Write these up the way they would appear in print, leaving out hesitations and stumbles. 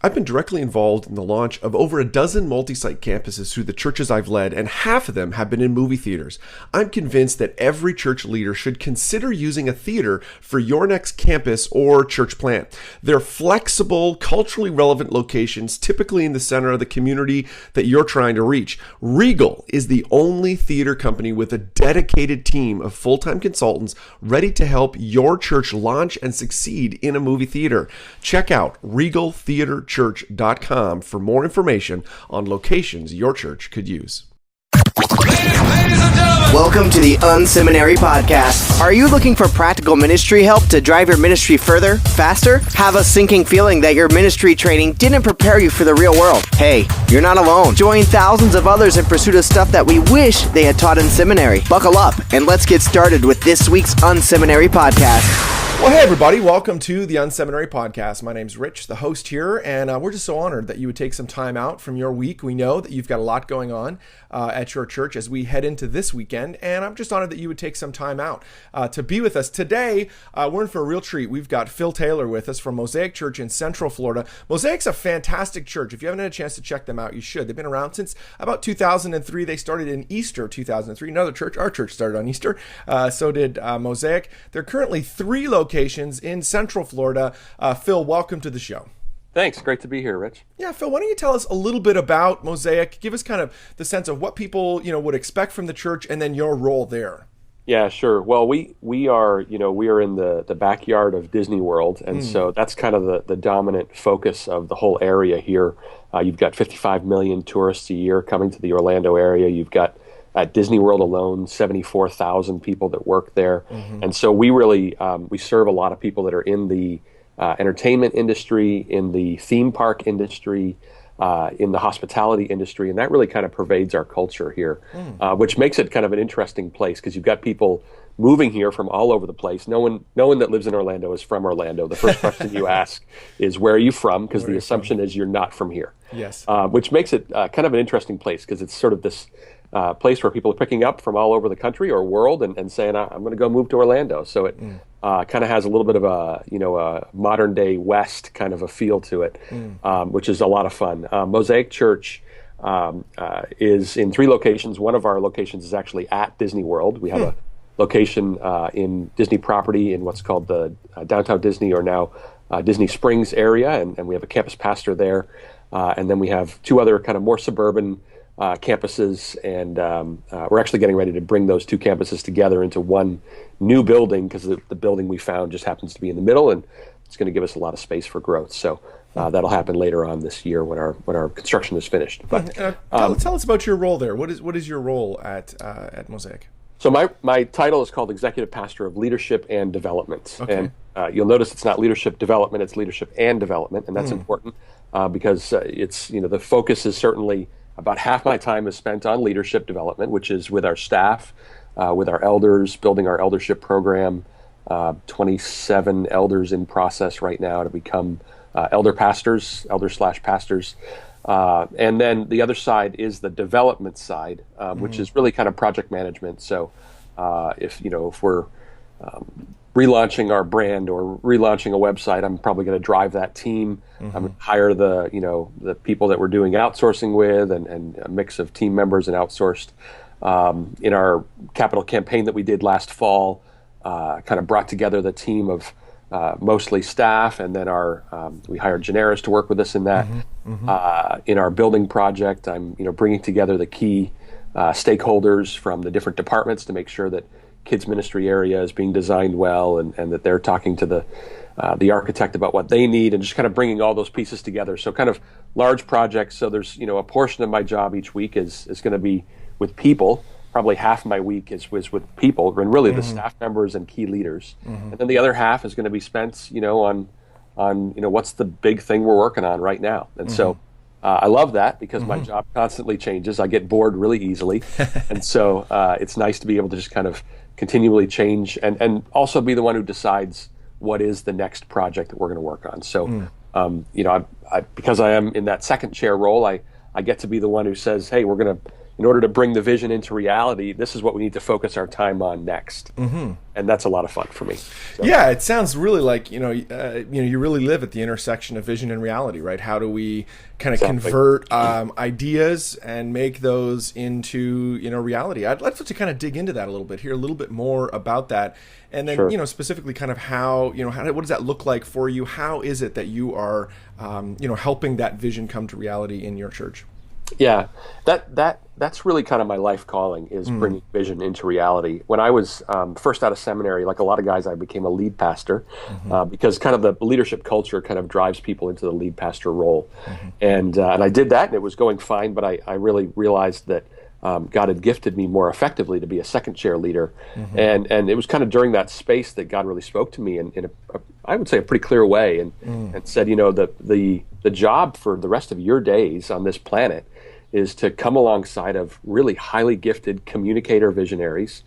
I've been directly involved in the launch of over a dozen multi-site campuses through the churches I've led, and half of them have been in movie theaters. I'm convinced that every church leader should consider using a theater for your next campus or church plant. They're flexible, culturally relevant locations, typically in the center of the community that you're trying to reach. Regal is the only theater company with a dedicated team of full-time consultants ready to help your church launch and succeed in a movie theater. Check out regaltheaterchurch.com for more information on locations your church could use. Welcome to the unSeminary podcast. Are you looking for practical ministry help to drive your ministry further, faster? Have a sinking feeling that your ministry training didn't prepare you for the real world? Hey, you're not alone. Join thousands of others in pursuit of stuff that we wish they had taught in seminary. Buckle up and let's get started with this week's unSeminary podcast. Well, hey everybody, welcome to the unSeminary podcast. My name's Rich, the host here, and we're just so honored that you would take some time out from your week. We know that you've got a lot going on at your church as we head into this weekend, and I'm just honored that you would take some time out to be with us. Today, we're in for a real treat. We've got Phil Taylor with us from Mosaic Church in Central Florida. Mosaic's a fantastic church. If you haven't had a chance to check them out, you should. They've been around since about 2003. They started in Easter 2003. Another church, our church started on Easter. So did Mosaic. There are currently 3 locations in Central Florida. Phil, welcome to the show. Thanks. Great to be here, Rich. Yeah, Phil, why don't you tell us a little bit about Mosaic? Give us kind of the sense of what people, would expect from the church and then your role there. Yeah, sure. Well, we are in the backyard of Disney World, and so that's kind of the dominant focus of the whole area here. You've got 55 million tourists a year coming to the Orlando area. You've got at Disney World alone, 74,000 people that work there. And so we really, we serve a lot of people that are in the entertainment industry, in the theme park industry, in the hospitality industry, and that really kind of pervades our culture here, which makes it kind of an interesting place because you've got people moving here from all over the place. No one that lives in Orlando is from Orlando. The first question you ask is, where are you from? Because the assumption is you're not from here. Yes. Which makes it kind of an interesting place because it's sort of this place where people are picking up from all over the country or world and saying, I'm going to go move to Orlando. So it kind of has a little bit of a modern day West kind of a feel to it, which is a lot of fun. Mosaic Church is in 3 locations. One of our locations is actually at Disney World. We have a location in Disney property in what's called the Downtown Disney, or now Disney Springs area, and we have a campus pastor there. And then we have 2 other kind of more suburban campuses, and we're actually getting ready to bring those 2 campuses together into one new building because the building we found just happens to be in the middle, and it's going to give us a lot of space for growth. So that'll happen later on this year when our construction is finished. But tell us about your role there. What is your role at Mosaic? So my title is called Executive Pastor of Leadership and Development. Okay. And you'll notice it's not leadership development, it's leadership and development, and that's important because it's the focus is certainly about half my time is spent on leadership development, which is with our staff, with our elders, building our eldership program. 27 elders in process right now to become elder/pastors. And then the other side is the development side, which is really kind of project management. So if we're relaunching our brand or relaunching a website, I'm probably going to drive that team. I'm going to hire the people that we're doing outsourcing with, and a mix of team members and outsourced. In our capital campaign that we did last fall, kind of brought together the team of mostly staff, and then we hired Generis to work with us in that. In our building project, I'm bringing together the key stakeholders from the different departments to make sure that kids ministry area is being designed well, and that they're talking to the architect about what they need, and just kind of bringing all those pieces together. So kind of large projects. So there's a portion of my job each week is going to be with people. Probably half of my week is with people, and really the staff members and key leaders, and then the other half is going to be spent on what's the big thing we're working on right now. And so I love that because my job constantly changes. I get bored really easily, and so it's nice to be able to just kind of continually change and also be the one who decides what is the next project that we're going to work on. So because I am in that second chair role, I get to be the one who says, hey, we're going to in order to bring the vision into reality, this is what we need to focus our time on next. And that's a lot of fun for me. So. Yeah, it sounds really like, you really live at the intersection of vision and reality, right? How do we kind of convert ideas and make those into, reality? I'd like to kind of dig into that a little bit, hear a little bit more about that. And then, Sure. Specifically kind of how, what does that look like for you? How is it that you are, helping that vision come to reality in your church? Yeah, that's really kind of my life calling, is bringing vision into reality. When I was first out of seminary, like a lot of guys, I became a lead pastor because kind of the leadership culture kind of drives people into the lead pastor role. And I did that, and it was going fine, but I really realized that God had gifted me more effectively to be a second chair leader. And it was kind of during that space that God really spoke to me in I would say a pretty clear way, and said, the job for the rest of your days on this planet is to come alongside of really highly gifted communicator visionaries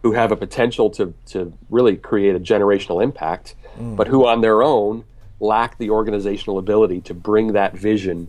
who have a potential to really create a generational impact, but who on their own lack the organizational ability to bring that vision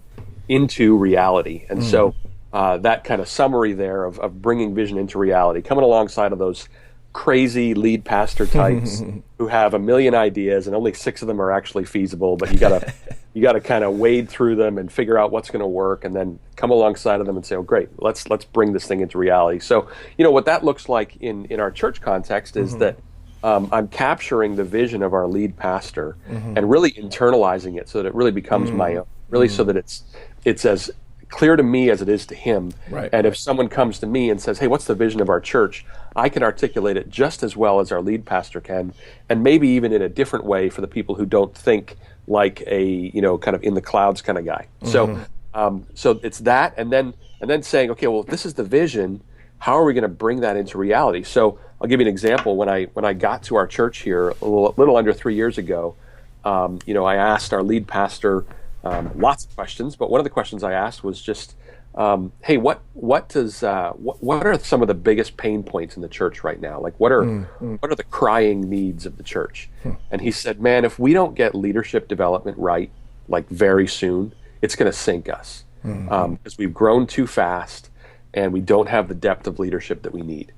into reality. And so that kind of summary there of bringing vision into reality, coming alongside of those crazy lead pastor types who have a million ideas and only 6 of them are actually feasible, but you gotta kind of wade through them and figure out what's going to work, and then come alongside of them and say, oh great, let's bring this thing into reality. So what that looks like in our church context is that I'm capturing the vision of our lead pastor and really internalizing it so that it really becomes my own, really so that it's as clear to me as it is to him. Right. And if someone comes to me and says, hey, what's the vision of our church? I can articulate it just as well as our lead pastor can, and maybe even in a different way for the people who don't think like a, kind of in the clouds kind of guy. So it's that, and then saying, okay, well, if this is the vision, how are we going to bring that into reality? So I'll give you an example. When I got to our church here a little under 3 years ago, I asked our lead pastor lots of questions, but one of the questions I asked was just, hey, what are some of the biggest pain points in the church right now? Like, what are the crying needs of the church? And he said, man, if we don't get leadership development right, like very soon, it's going to sink us because we've grown too fast and we don't have the depth of leadership that we need.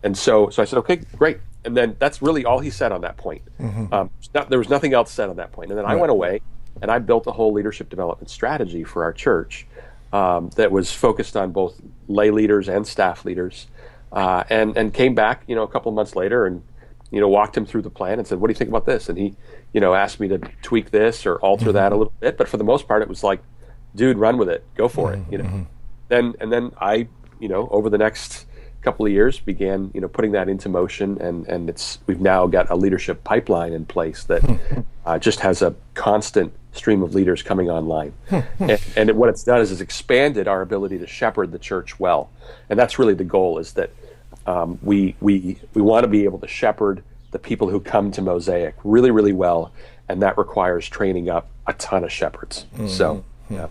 And so I said, okay, great. And then that's really all he said on that point. There was nothing else said on that point. And then I went away and I built a whole leadership development strategy for our church that was focused on both lay leaders and staff leaders, and came back, a couple of months later and, walked him through the plan and said, what do you think about this? And he, asked me to tweak this or alter that a little bit. But for the most part, it was like, dude, run with it, go for it. Then I, over the next couple of years began, putting that into motion, and we've now got a leadership pipeline in place that just has a constant stream of leaders coming online. And what it's done is it's expanded our ability to shepherd the church well. And that's really the goal, is that we want to be able to shepherd the people who come to Mosaic really, really well, and that requires training up a ton of shepherds. So. Yeah.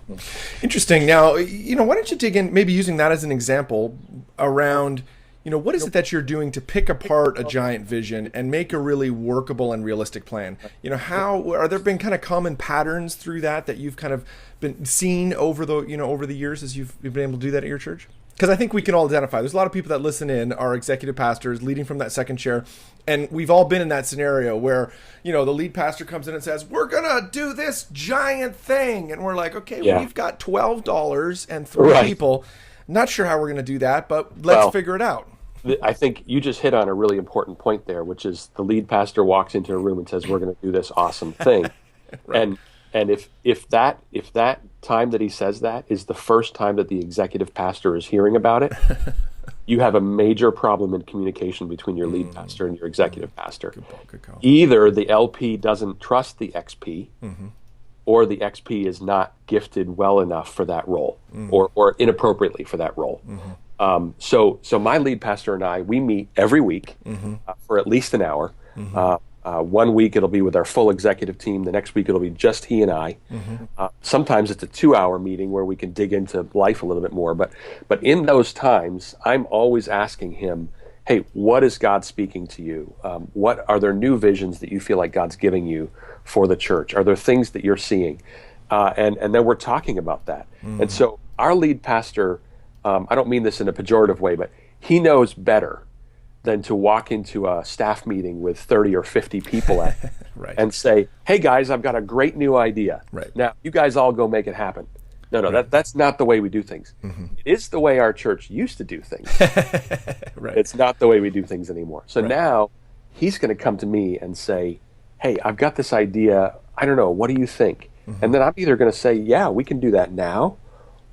Interesting. Now, why don't you dig in, maybe using that as an example around, what is it that you're doing to pick apart a giant vision and make a really workable and realistic plan? How are there been kind of common patterns through that you've kind of been seen over the years as you've been able to do that at your church? Because I think we can all identify. There's a lot of people that listen in, are executive pastors leading from that second chair. And we've all been in that scenario where, the lead pastor comes in and says, we're going to do this giant thing. And we're like, okay, we've got $12 and 3 people. Not sure how we're going to do that, but let's figure it out. I think you just hit on a really important point there, which is the lead pastor walks into a room and says, we're going to do this awesome thing. Right. And if that time that he says that is the first time that the executive pastor is hearing about it, you have a major problem in communication between your lead pastor and your executive pastor. Good call. Either the LP doesn't trust the XP, or the XP is not gifted well enough for that role, or inappropriately for that role. So my lead pastor and I, we meet every week for at least an hour. 1 week it'll be with our full executive team. The next week it'll be just he and I. Sometimes it's a 2-hour meeting where we can dig into life a little bit more. But in those times, I'm always asking him, hey, what is God speaking to you? What are there new visions that you feel like God's giving you for the church? Are there things that you're seeing? And then we're talking about that. And so our lead pastor I don't mean this in a pejorative way, but he knows better than to walk into a staff meeting with 30 or 50 people at Right. and say, hey guys, I've got a great new idea. Right. Now you guys all go make it happen. No, Right. that's not the way we do things. It is the way our church used to do things. Right. It's not the way we do things anymore. So Right. now he's going to come to me and say, hey, I've got this idea. I don't know. What do you think? And then I'm either going to say, yeah, we can do that now,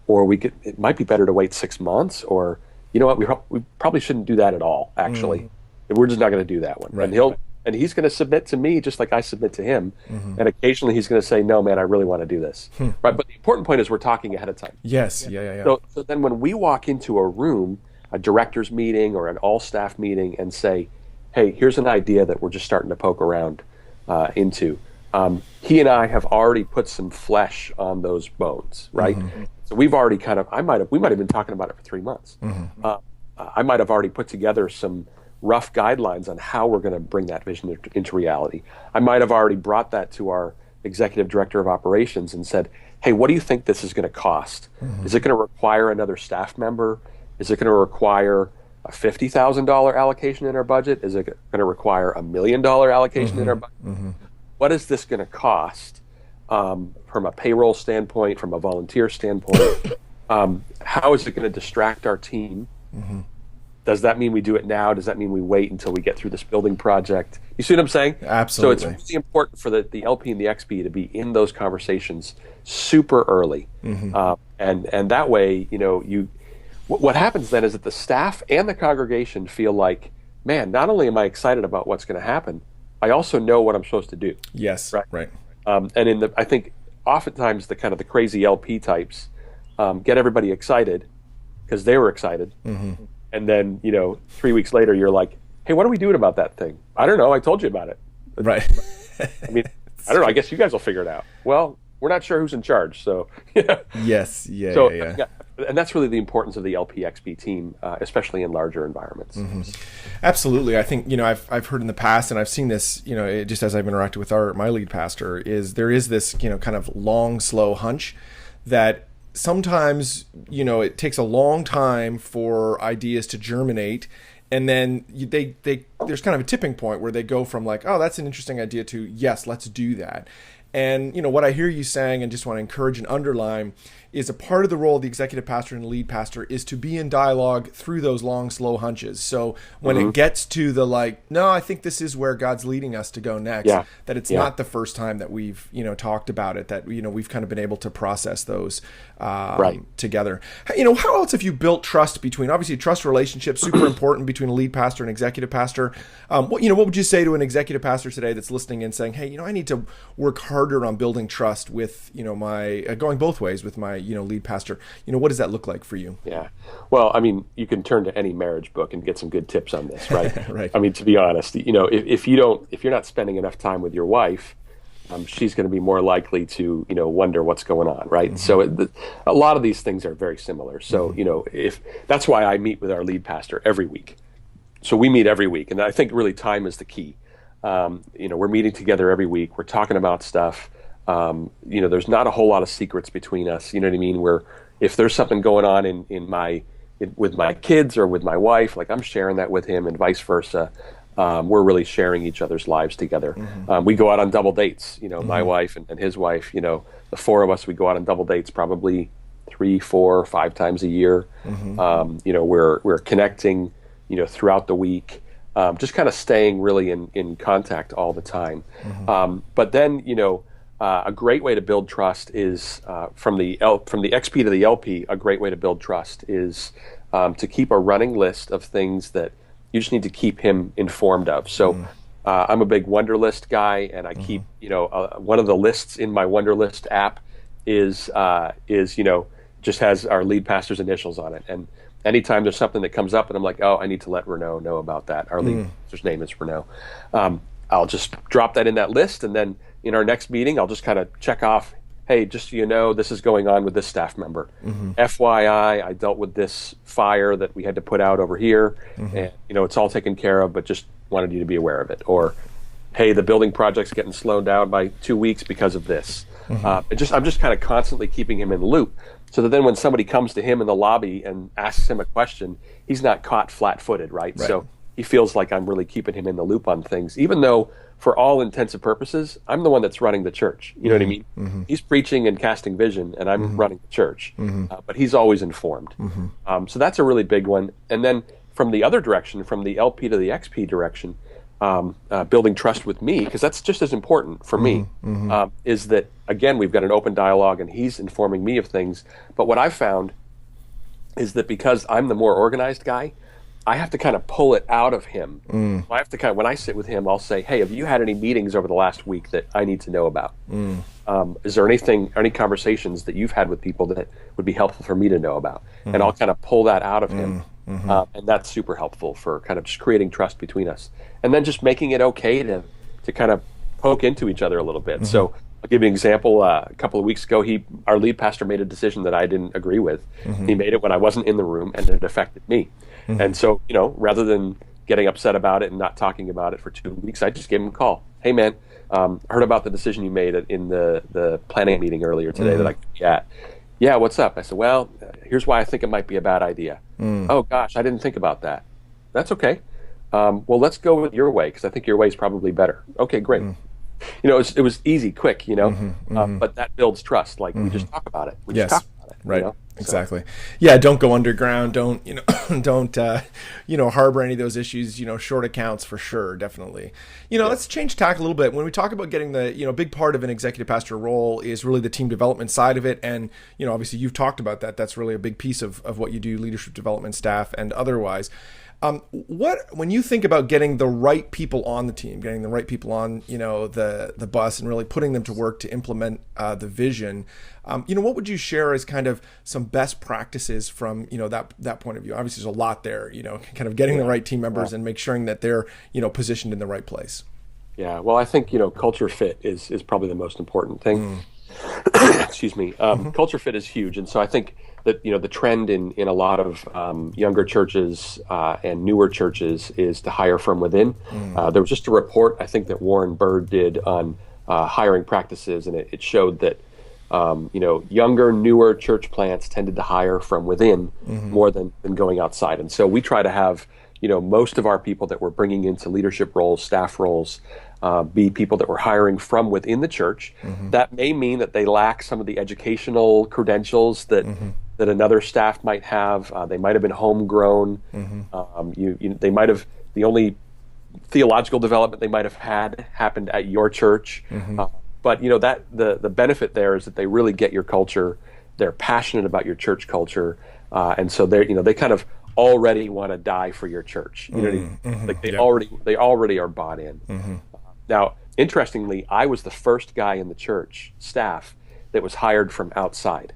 or it might be better to wait 6 months, or you know what, we probably shouldn't do that at all, actually. We're just not going to do that one. Right. And he's going to submit to me just like I submit to him. And occasionally he's going to say, no, man, I really want to do this. Right. But the important point is we're talking ahead of time. Yes. Yeah. So then when we walk into a room, a director's meeting or an all-staff meeting, and say, hey, here's an idea that we're just starting to poke around into. He and I have already put some flesh on those bones, right? So we've already we might have been talking about it for 3 months. I might have already put together some rough guidelines on how we're going to bring that vision into reality. I might have already brought that to our executive director of operations and said, hey, what do you think this is going to cost? Is it going to require another staff member? Is it going to require a $50,000 allocation in our budget? Is it going to require $1 million allocation in our budget? What is this going to cost from a payroll standpoint, from a volunteer standpoint? How is it going to distract our team? Does that mean we do it now? Does that mean we wait until we get through this building project? You see what I'm saying? Absolutely. So it's really important for the LP and the XP to be in those conversations super early. And that way, what happens then is that the staff and the congregation feel like, man, not only am I excited about what's going to happen, I also know what I'm supposed to do. Yes. Right. And I think oftentimes the kind of the crazy LP types get everybody excited because they were excited. And then, 3 weeks later, you're like, hey, what are we doing about that thing? I don't know. I told you about it. Right. I mean, I don't know. I guess you guys will figure it out. Well, we're not sure who's in charge. So, Yes. Yeah. So, yeah. And that's really the importance of the LPXP team, especially in larger environments. Absolutely. I think, I've heard in the past, and I've seen this, just as I've interacted with my lead pastor, is there is this, kind of long, slow hunch that sometimes, it takes a long time for ideas to germinate. And then there's kind of a tipping point where they go from like, oh, that's an interesting idea to, yes, let's do that. And, what I hear you saying, and just want to encourage and underline, is a part of the role of the executive pastor and lead pastor is to be in dialogue through those long, slow hunches. So when it gets to the no, I think this is where God's leading us to go next, that it's not the first time that we've, talked about it, that, we've kind of been able to process those together. How else have you built trust between, obviously trust relationships, super important between a lead pastor and executive pastor. What would you say to an executive pastor today that's listening and saying, hey, I need to work harder on building trust with, my, going both ways with my, lead pastor. What does that look like for you? Yeah. Well, I mean, you can turn to any marriage book and get some good tips on this, right? Right. I mean, to be honest, if you're not spending enough time with your wife, she's going to be more likely to, wonder what's going on, right? So a lot of these things are very similar. So, if that's why I meet with our lead pastor every week. So we meet every week, and I think really time is the key. We're meeting together every week. We're talking about stuff. There's not a whole lot of secrets between us. You know what I mean? Where if there's something going on with my kids or with my wife, like I'm sharing that with him, and vice versa. We're really sharing each other's lives together. We go out on double dates. My wife and his wife. The four of us, we go out on double dates probably 3, 4, 5 times a year. We're connecting. Throughout the week. Just kind of staying really in contact all the time. But then, a great way to build trust is from the XP to the LP. A great way to build trust is to keep a running list of things that you just need to keep him informed of. So I'm a big Wunderlist guy, and I keep one of the lists in my Wunderlist app is just has our lead pastor's initials on it. And anytime there's something that comes up and I'm like, oh, I need to let Renaud know about that. Our lead pastor's name is Renaud. I'll just drop that in that list, and then in our next meeting, I'll just kind of check off, hey, just so you know, this is going on with this staff member. FYI, I dealt with this fire that we had to put out over here, and it's all taken care of, but just wanted you to be aware of it. Or, hey, the building project's getting slowed down by 2 weeks because of this. I'm just kind of constantly keeping him in the loop, so that then when somebody comes to him in the lobby and asks him a question, he's not caught flat-footed, right? So he feels like I'm really keeping him in the loop on things, even though for all intents and purposes, I'm the one that's running the church. You know what I mean? He's preaching and casting vision, and I'm running the church. But he's always informed. So that's a really big one. And then from the other direction, from the LP to the XP direction, building trust with me, because that's just as important for me, is that, again, we've got an open dialogue, and he's informing me of things. But what I've found is that because I'm the more organized guy, I have to kind of pull it out of him. I have to kind of, when I sit with him, I'll say, hey, have you had any meetings over the last week that I need to know about? Is there any conversations that you've had with people that would be helpful for me to know about? And I'll kind of pull that out of him. And that's super helpful for kind of just creating trust between us. And then just making it okay to kind of poke into each other a little bit. So I'll give you an example. A couple of weeks ago, our lead pastor made a decision that I didn't agree with. He made it when I wasn't in the room, and it affected me. And so, rather than getting upset about it and not talking about it for 2 weeks, I just gave him a call. Hey, man, heard about the decision you made in the planning meeting earlier today that I could be at. Yeah, what's up? I said, well, here's why I think it might be a bad idea. Oh, gosh, I didn't think about that. That's okay. Well, let's go with your way, because I think your way is probably better. Okay, great. It was easy, quick, but that builds trust. Like, we just talk about it. We just talk about it. Right. Exactly. Yeah. Don't go underground. Don't harbor any of those issues. Short accounts for sure. Definitely. Let's change tack a little bit. When we talk about getting the, big part of an executive pastor role is really the team development side of it. And, obviously you've talked about that. That's really a big piece of what you do, leadership development, staff, and otherwise. When you think about getting the right people on the team, getting the right people on, the bus, and really putting them to work to implement the vision, what would you share as kind of some best practices from, that point of view? Obviously, there's a lot there, kind of getting the right team members and make sure that they're, positioned in the right place. Yeah, well, I think, culture fit is probably the most important thing. Excuse me. Culture fit is huge. And so I think that, the trend in a lot of younger churches and newer churches is to hire from within. There was just a report, I think, that Warren Bird did on hiring practices, and it showed that, younger, newer church plants tended to hire from within more than going outside. And so we try to have, most of our people that we're bringing into leadership roles, staff roles, be people that we're hiring from within the church. That may mean that they lack some of the educational credentials that another staff might have. They might have been homegrown. They might have, the only theological development they might have had happened at your church. But that the benefit there is that they really get your culture. They're passionate about your church culture, and so they kind of already want to die for your church. You know what I mean? Like they already are bought in. Now, interestingly, I was the first guy in the church staff that was hired from outside,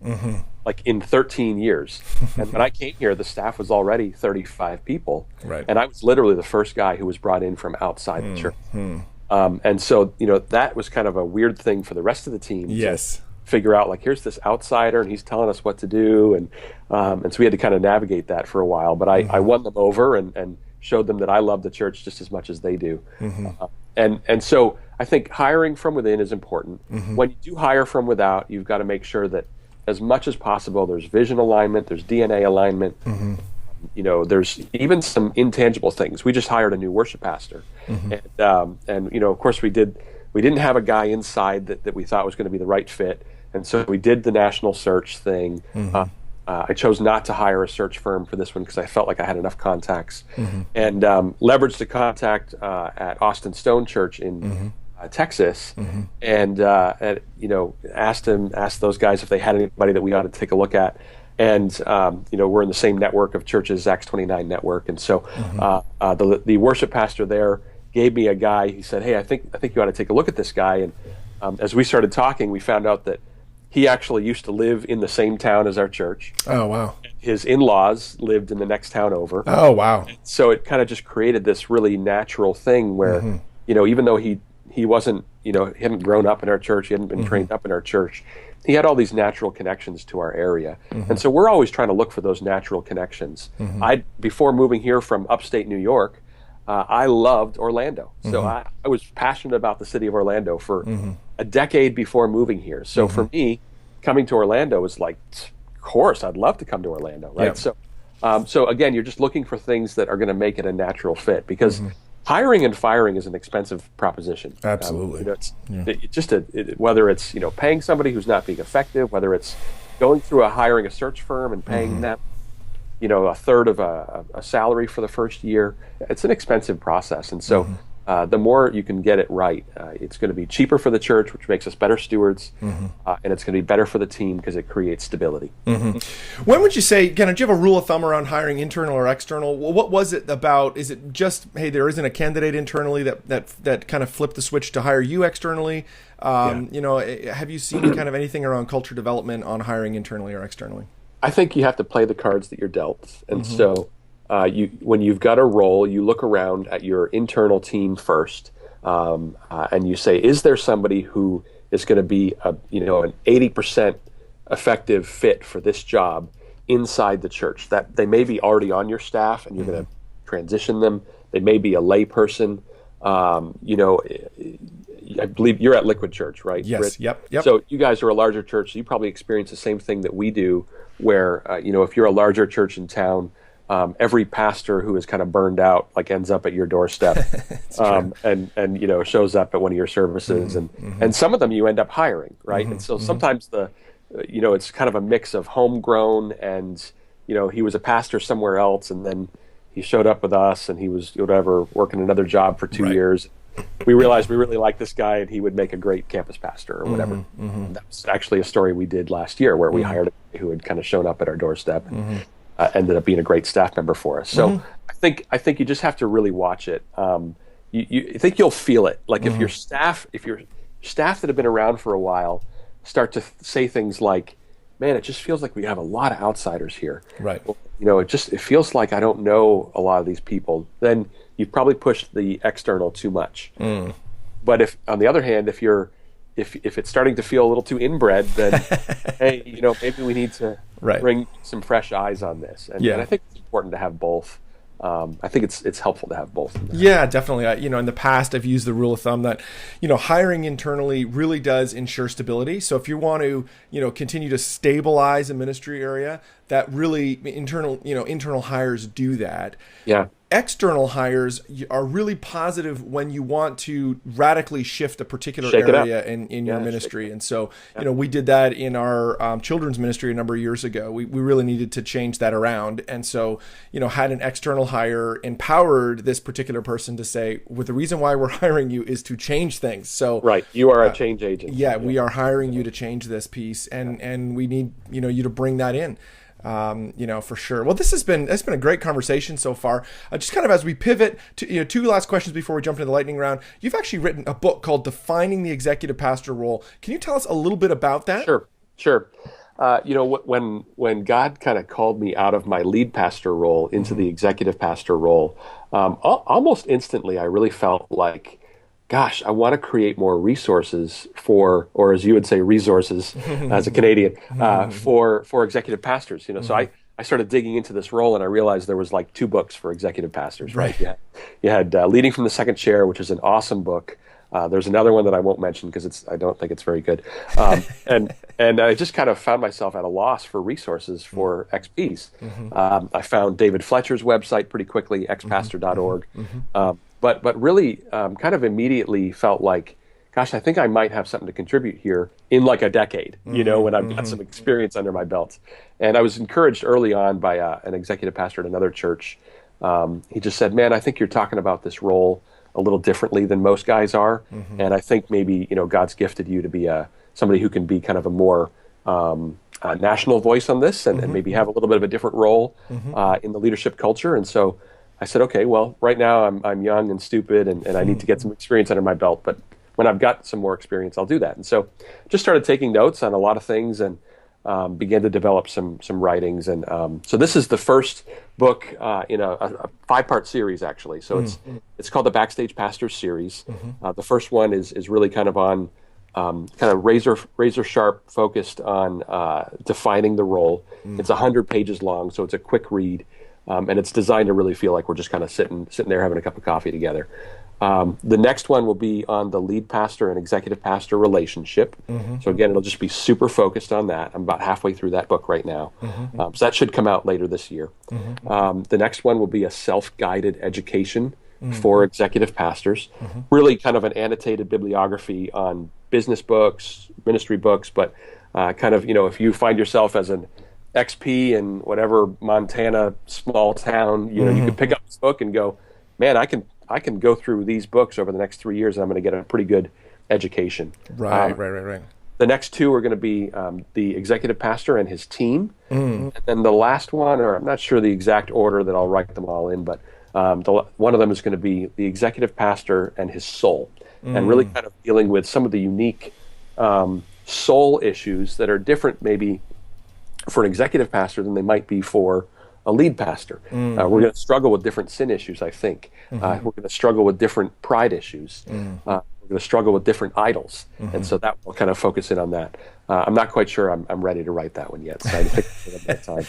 like in 13 years. And when I came here, the staff was already 35 people, and I was literally the first guy who was brought in from outside the church. And so, that was kind of a weird thing for the rest of the team. Yes. Figure out, like, here's this outsider and he's telling us what to do. And so we had to kind of navigate that for a while. But I won them over and showed them that I love the church just as much as they do. And so I think hiring from within is important. When you do hire from without, you've got to make sure that as much as possible, there's vision alignment, there's DNA alignment. There's even some intangible things. We just hired a new worship pastor, and of course we didn't have a guy inside that we thought was going to be the right fit, and so we did the national search thing. I chose not to hire a search firm for this one because I felt like I had enough contacts, and leveraged the contact at Austin Stone Church in Texas, and asked those guys if they had anybody that we ought to take a look at. And we're in the same network of churches, Acts 29 network, and so the worship pastor there gave me a guy. He said, "Hey, I think you ought to take a look at this guy." And as we started talking, we found out that he actually used to live in the same town as our church. Oh, wow! His in-laws lived in the next town over. Oh, wow! So it kind of just created this really natural thing where, even though he wasn't, he hadn't grown up in our church, he hadn't been trained up in our church, he had all these natural connections to our area. And so we're always trying to look for those natural connections. Before moving here from upstate New York, I loved Orlando. So I was passionate about the city of Orlando for a decade before moving here. So for me, coming to Orlando was like, of course, I'd love to come to Orlando, right? Yeah. So again, you're just looking for things that are going to make it a natural fit, because hiring and firing is an expensive proposition. Absolutely. Whether it's paying somebody who's not being effective, whether it's going through hiring a search firm and paying them a third of a salary for the first year, it's an expensive process. And so the more you can get it right, it's going to be cheaper for the church, which makes us better stewards, and it's going to be better for the team because it creates stability. When would you say, do you have a rule of thumb around hiring internal or external? What was it about? Is it just, hey, there isn't a candidate internally that kind of flipped the switch to hire you externally? Have you seen kind of anything around culture development on hiring internally or externally? I think you have to play the cards that you're dealt. And so when you've got a role, you look around at your internal team first, and you say, is there somebody who is going to be an 80% effective fit for this job inside the church? That they may be already on your staff and you're going to transition them. They may be a lay person. I believe you're at Liquid Church, right? Yes. Rich? Yep. So you guys are a larger church. So you probably experience the same thing that we do, where if you're a larger church in town, every pastor who is kind of burned out ends up at your doorstep, and shows up at one of your services, and some of them you end up hiring, right? And so sometimes it's kind of a mix of homegrown and he was a pastor somewhere else, and then he showed up with us, and he was working another job for 2 years. We realized we really liked this guy, and he would make a great campus pastor or whatever. That was actually a story we did last year, where we hired a guy who had kind of shown up at our doorstep and ended up being a great staff member for us. So I think you just have to really watch it. I think you'll feel it. Like if your staff that have been around for a while start to say things like, man, it just feels like we have a lot of outsiders here. Right. It feels like I don't know a lot of these people. Then you've probably pushed the external too much. But if, on the other hand, if it's starting to feel a little too inbred, then hey, maybe we need to bring some fresh eyes on this. And I think it's important to have both. I think it's helpful to have both. Yeah, definitely. In the past, I've used the rule of thumb that, hiring internally really does ensure stability. So if you want to, continue to stabilize a ministry area, that really internal hires do that. Yeah. External hires are really positive when you want to radically shift a particular Shake area in your ministry. And so, we did that in our children's ministry a number of years ago. We really needed to change that around. And so, had an external hire, empowered this particular person to say, well, the reason why we're hiring you is to change things. So right, you are a change agent. Yeah, we are hiring you to change this piece, and we need you to bring that in. For sure. Well, it's been a great conversation so far. Just kind of as we pivot to, two last questions before we jump into the lightning round. You've actually written a book called Defining the Executive Pastor Role. Can you tell us a little bit about that? Sure. When God kind of called me out of my lead pastor role into the executive pastor role, almost instantly, I really felt like, gosh, I want to create more resources for, or as you would say, resources as a Canadian, for executive pastors. So I started digging into this role, and I realized there was like 2 books for executive pastors, right? You had Leading from the Second Chair, which is an awesome book. There's another one that I won't mention because I don't think it's very good. And I just kind of found myself at a loss for resources for XPs. I found David Fletcher's website pretty quickly, xpastor.org. But really kind of immediately felt like, gosh, I think I might have something to contribute here in like a decade, when I've got some experience under my belt. And I was encouraged early on by an executive pastor at another church. He just said, man, I think you're talking about this role a little differently than most guys are. And I think maybe, God's gifted you to be somebody who can be kind of a more national voice on this and maybe have a little bit of a different role in the leadership culture. And so I said, okay, well, right now I'm young and stupid and I need to get some experience under my belt, but when I've got some more experience, I'll do that. And so just started taking notes on a lot of things and began to develop some writings. And so this is the first book in a 5-part series, actually. So it's called the Backstage Pastors Series. The first one is really kind of on kind of razor sharp focused on defining the role. It's 100 pages long, so it's a quick read. and it's designed to really feel like we're just kind of sitting there having a cup of coffee together. The next one will be on the lead pastor and executive pastor relationship. So again, it'll just be super focused on that. I'm about halfway through that book right now. So that should come out later this year. The next one will be a self-guided education for executive pastors, really kind of an annotated bibliography on business books, ministry books, but kind of, if you find yourself as an XP in whatever Montana small town, you could pick up this book and go, man, I can go through these books over the next 3 years and I'm going to get a pretty good education. Right. The next two are going to be the executive pastor and his team. And then the last one, or I'm not sure the exact order that I'll write them all in, but one of them is going to be the executive pastor and his soul, and really kind of dealing with some of the unique soul issues that are different maybe for an executive pastor than they might be for a lead pastor. We're going to struggle with different sin issues, I think. We're going to struggle with different pride issues. We're going to struggle with different idols. And so that will kind of focus in on that. I'm not quite sure I'm ready to write that one yet, so I think it's a bit time.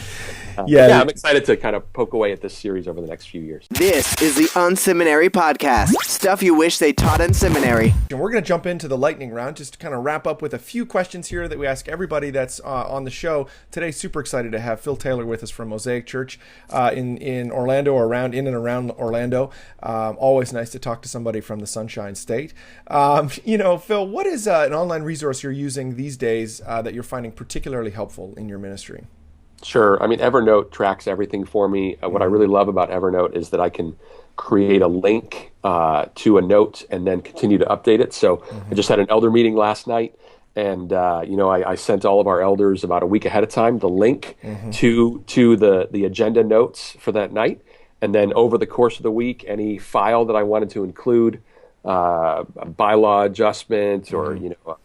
I'm excited to kind of poke away at this series over the next few years. This is the unSeminary podcast. Stuff you wish they taught in seminary. And we're going to jump into the lightning round, just to kind of wrap up with a few questions here that we ask everybody that's on the show. Today, super excited to have Phil Taylor with us from Mosaic Church in Orlando, or in and around Orlando. Always nice to talk to somebody from the Sunshine State. Phil, what is an online resource you're using these days that you're finding particularly helpful in your ministry? Sure. I mean, Evernote tracks everything for me. What I really love about Evernote is that I can create a link to a note and then continue to update it. So I just had an elder meeting last night, and I sent all of our elders about a week ahead of time the link to the agenda notes for that night. And then over the course of the week, any file that I wanted to include, a bylaw adjustment or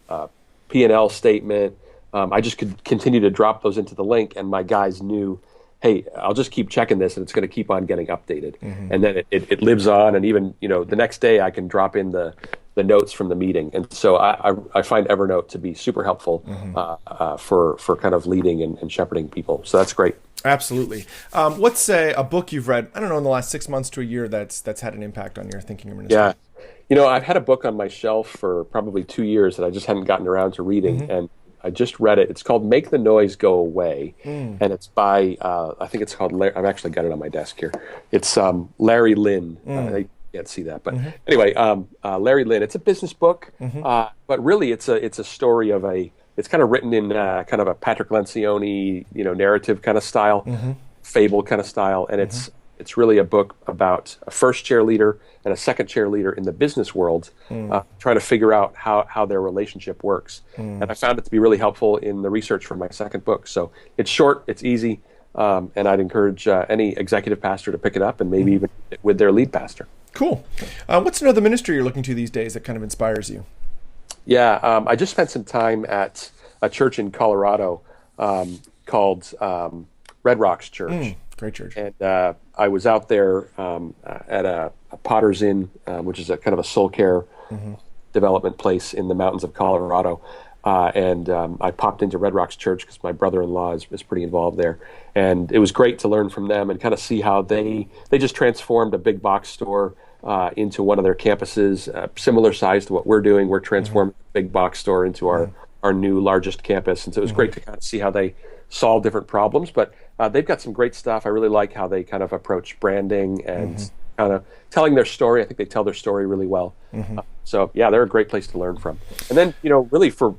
a P&L statement, I just could continue to drop those into the link, and my guys knew, hey, I'll just keep checking this and it's going to keep on getting updated. And then it lives on, and even the next day I can drop in the notes from the meeting. And so I find Evernote to be super helpful for kind of leading and shepherding people. So that's great. Absolutely. What's a book you've read, I don't know, in the last 6 months to a year that's had an impact on your thinking or ministry? Yeah. I've had a book on my shelf for probably 2 years that I just hadn't gotten around to reading. And I just read it. It's called Make the Noise Go Away. And it's by, I think it's called, I've actually got it on my desk here. It's Larry Lynn. I can't see that. But anyway, Larry Lynn, it's a business book, but really it's a story of it's kind of written in kind of a Patrick Lencioni, narrative kind of style, fable kind of style. And it's really a book about a first chair leader and a second chair leader in the business world, trying to figure out how their relationship works. And I found it to be really helpful in the research for my second book. So it's short, it's easy, and I'd encourage any executive pastor to pick it up and maybe even with their lead pastor. Cool. What's another ministry you're looking to these days that kind of inspires you? Yeah, I just spent some time at a church in Colorado called Red Rocks Church. Great church. And I was out there at a Potter's Inn, which is a kind of a soul care development place in the mountains of Colorado. And I popped into Red Rocks Church because my brother-in-law is pretty involved there. And it was great to learn from them and kind of see how they just transformed a big box store into one of their campuses, similar size to what we're doing. We're transforming a big box store into our new largest campus. And so it was great to kind of see how they solve different problems. But they've got some great stuff. I really like how they kind of approach branding and kind of telling their story. I think they tell their story really well. So yeah, they're a great place to learn from. And then, really for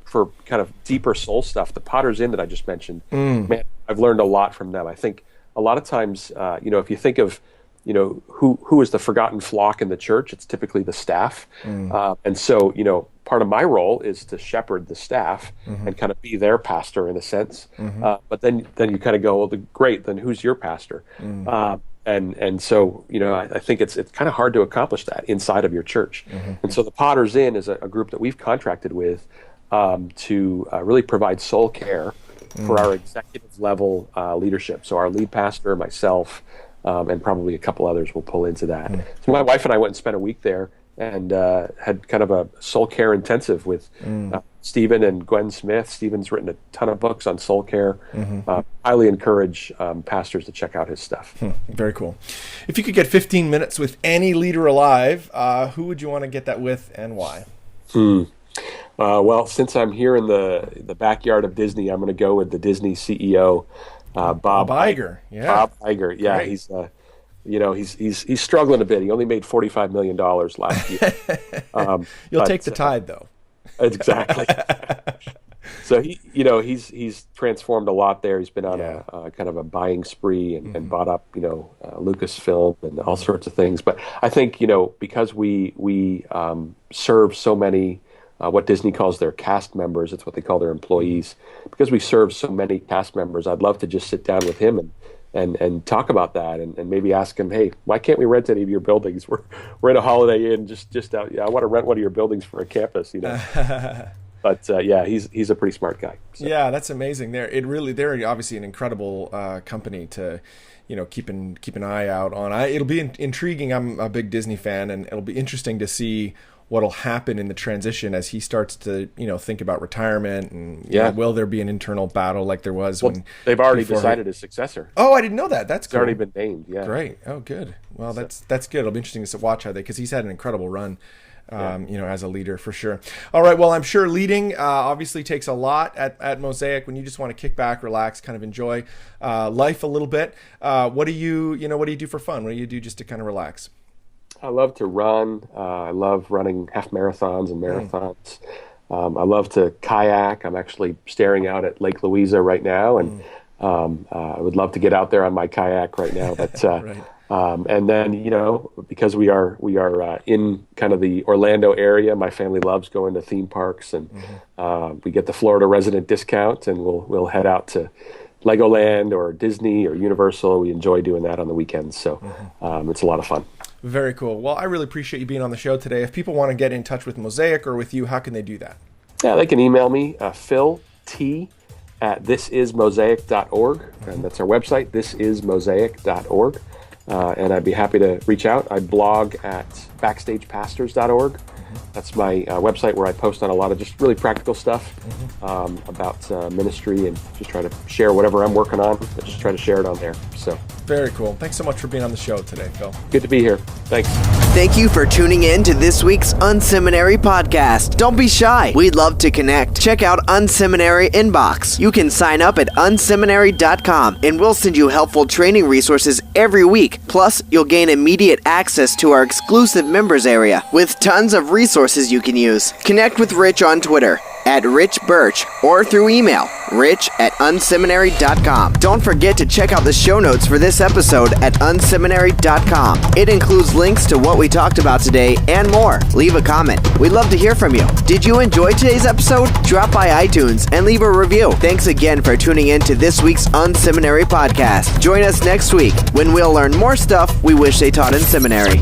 kind of deeper soul stuff, the Potter's Inn that I just mentioned, man, I've learned a lot from them. I think a lot of times, if you think of, who is the forgotten flock in the church, it's typically the staff. And so, part of my role is to shepherd the staff and kind of be their pastor in a sense. But then you kind of go, well, great, then who's your pastor? And so, I think it's kind of hard to accomplish that inside of your church. And so the Potter's Inn is a group that we've contracted with to really provide soul care for our executive level leadership. So our lead pastor, myself, and probably a couple others will pull into that. So my wife and I went and spent a week there and had kind of a soul care intensive with Stephen and Gwen Smith. Stephen's written a ton of books on soul care. Highly encourage pastors to check out his stuff. Very cool. If you could get 15 minutes with any leader alive, who would you want to get that with and why? Well, since I'm here in the backyard of Disney, I'm going to go with the Disney CEO, Bob Iger. Yeah. Bob Iger. Yeah, great. He's struggling a bit. He only made $45 million last year. You'll take the tithe, though. Exactly. So he's transformed a lot there. He's been on a kind of a buying spree and bought up Lucasfilm and all sorts of things. But I think because we serve so many what Disney calls their cast members, it's what they call their employees. Because we serve so many cast members, I'd love to just sit down with him and talk about that and maybe ask him, hey, why can't we rent any of your buildings? We're in a Holiday Inn just out. I want to rent one of your buildings for a campus, But he's a pretty smart guy. So. Yeah, that's amazing. They're obviously an incredible company to keep an eye out on. It'll be intriguing. I'm a big Disney fan, and it'll be interesting to see what'll happen in the transition as he starts to think about retirement and will there be an internal battle like there was when they've already decided his successor. Oh, I didn't know that. That's cool. It's already been named. Yeah, great. Oh, good. Well, that's good. It'll be interesting to watch how because he's had an incredible run. As a leader for sure. All right. Well, I'm sure leading obviously takes a lot at Mosaic when you just want to kick back, relax, kind of enjoy life a little bit. What do you do for fun? What do you do just to kind of relax? I love to run. I love running half marathons and marathons. I love to kayak. I'm actually staring out at Lake Louisa right now, and I would love to get out there on my kayak right now. But right. And then because we are in kind of the Orlando area, my family loves going to theme parks, and we get the Florida resident discount, and we'll head out to Legoland or Disney or Universal. We enjoy doing that on the weekends, so it's a lot of fun. Very cool. Well, I really appreciate you being on the show today. If people want to get in touch with Mosaic or with you, how can they do that? Yeah, they can email me, Phil T at thisismosaic.org, and that's our website, thisismosaic.org. And I'd be happy to reach out. I blog at backstagepastors.org. That's my website where I post on a lot of just really practical stuff about ministry and just try to share whatever I'm working on. I just try to share it on there. So very cool. Thanks so much for being on the show today, Phil. Good to be here. Thanks. Thank you for tuning in to this week's unSeminary podcast. Don't be shy. We'd love to connect. Check out unSeminary inbox. You can sign up at unseminary.com and we'll send you helpful training resources every week. Plus, you'll gain immediate access to our exclusive members area with tons of resources you can use. Connect with Rich on Twitter at Rich Birch or through email, rich@unseminary.com. Don't forget to check out the show notes for this episode at unseminary.com. It includes links to what we talked about today and more. Leave a comment. We'd love to hear from you. Did you enjoy today's episode? Drop by iTunes and leave a review. Thanks again for tuning in to this week's unSeminary podcast. Join us next week when we'll learn more stuff we wish they taught in seminary.